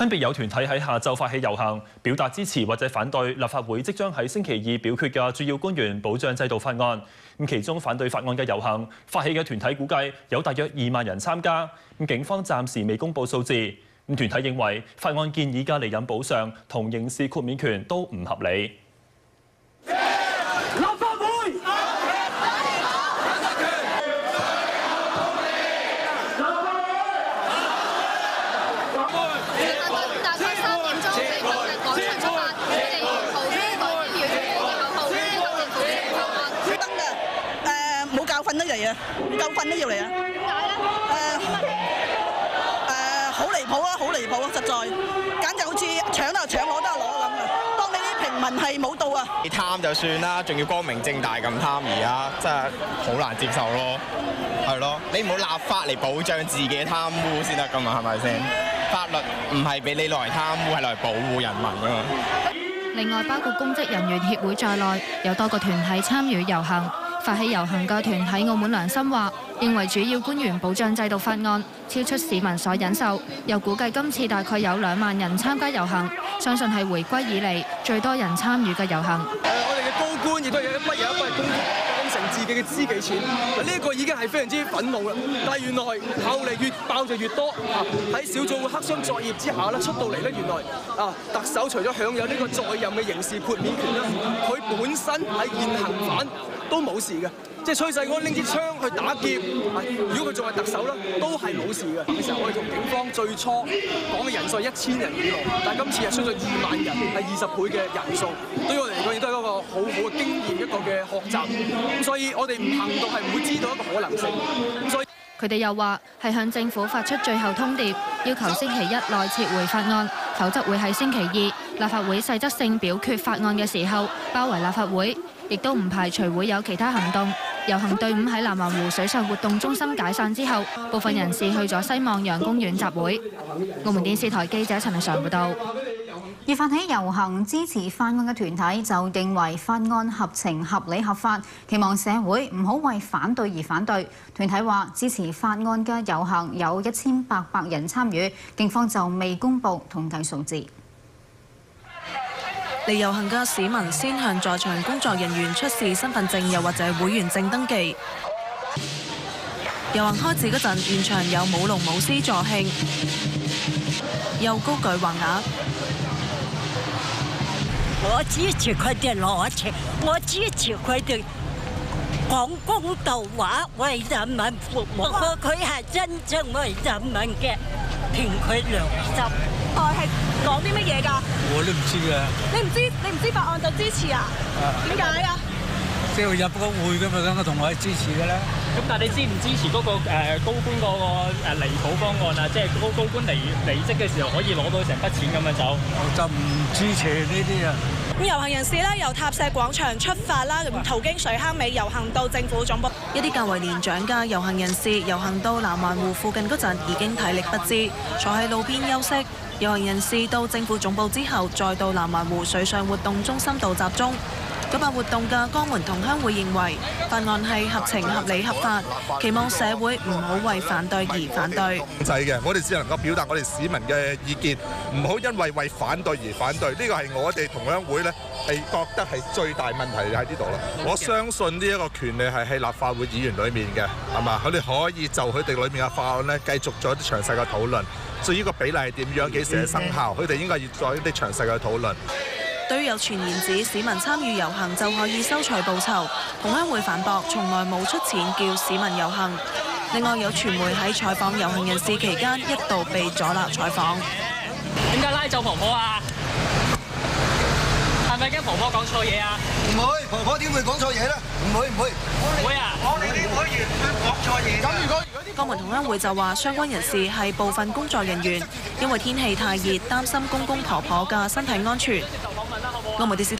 分別有團體喺下晝發起遊行，表達支持或者反對立法會即將喺星期二表決嘅主要官員保障制度法案。其中反對法案嘅遊行發起嘅團體估計有大約2萬人參加。警方暫時未公佈數字。團體認為法案建議嘅離任補償同刑事豁免權都唔合理。訓都嚟啊！夠訓都要嚟啊！點解咧？好離譜啊！好離譜啊！實在簡直好似搶都係搶，攞都係攞咁啊！當你啲平民係冇到啊！你貪就算啦，仲要光明正大咁貪，而家真係好難接受咯。係咯，你唔好立法嚟保障自己貪污先得㗎嘛？係咪先？法律唔係俾你攞嚟貪污，係攞嚟保護人民㗎嘛。另外，包括公職人員協會在內，有多個團體參與遊行。發起遊行嘅團體澳門良心話，認為主要官員保障制度法案超出市民所忍受，又估計今次大概有2萬人參加遊行，相信係回歸以嚟最多人參與嘅遊行。我哋嘅高官亦都有一筆工程自己嘅資己錢，呢一個已經係非常之憤怒啦。但係原來後嚟越爆就越多，喺小組會黑箱作業之下咧，出到嚟咧，原來特首除咗享有呢個在任嘅刑事豁免權啦，佢本身係現行犯都冇事嘅，即係崔世安拎支槍去打劫，如果佢仲係特首啦，都係冇事嘅。其實我哋同警方最初講嘅人數係1000人以內，但係今次係相信2萬人，係20倍嘅人數，對我哋嚟講亦都係一個好好嘅經驗，一個嘅學習。咁所以我哋唔行動係唔會知道一個可能性。咁所以佢哋又話係向政府發出最後通牒，要求星期一內撤回法案，否則會喺星期二立法會勢則性表決法案嘅時候包圍立法會。亦都唔排除會有其他行動。遊行隊伍喺南灣湖水上活動中心解散之後，部分人士去咗西望洋公園集會。澳門電視台記者陳麗常報道。而發起遊行支持法案嘅團體就認為法案合情合理合法，期望社會唔好為反對而反對。團體話支持法案嘅遊行有1800人參與，警方就未公布統計數字。嚟遊行嘅市民先向在場工作人員出示身份證又或者會員證登記。遊行開始嗰陣，現場有舞龍舞獅助興，又高舉橫額。我支持佢哋攞錢，我支持佢哋講公道話，為人民服務。佢係真正為人民嘅，憑佢良心。係講啲乜嘢㗎？我都唔知㗎。你唔知法案就支持啊？點解啊？即係入個會㗎嘛，咁我同我係支持㗎啦。咁但係你支唔支持嗰個高官嗰個離譜方案啊？即係高官離職嘅時候可以攞到成筆錢咁樣走？我就唔支持呢啲啊。咁遊行人士咧由塔石廣場出發啦，途經水坑尾遊行到政府總部。一啲較為年長嘅遊行人士遊行到南灣湖附近嗰陣已經體力不支，坐喺路邊休息。遊行人士到政府總部之後，再到南灣湖水上活動中心度集中。舉辦活動嘅江門同鄉會認為法案係合情合理合法，期望社會唔好為反對而反對。我哋只能夠表達我哋市民嘅意見，唔好因為反對而反對。呢個係我哋同鄉會呢係覺得係最大問題喺呢度啦。我相信呢一個權利係喺立法會議員裏面嘅，係嘛？佢哋可以就佢哋裏面嘅法案呢繼續做一啲詳細嘅討論。至於呢個比例係點樣，幾時係生效，佢哋應該要做一啲詳細嘅討論。對於有傳言指市民參與遊行就可以收取報酬，同鄉會反駁從來冇出錢叫市民遊行。另外有傳媒喺採訪遊行人士期間一度被阻撓採訪。點解拉走婆婆啊？係咪驚婆婆講錯嘢啊？唔會，婆婆點會講錯嘢咧？唔會。會啊！我哋啲會員會講錯嘢。咁如果江門同鄉會就話，相關人士係部分工作人員，因為天氣太熱，擔心公公婆婆嘅身體安全。澳門電視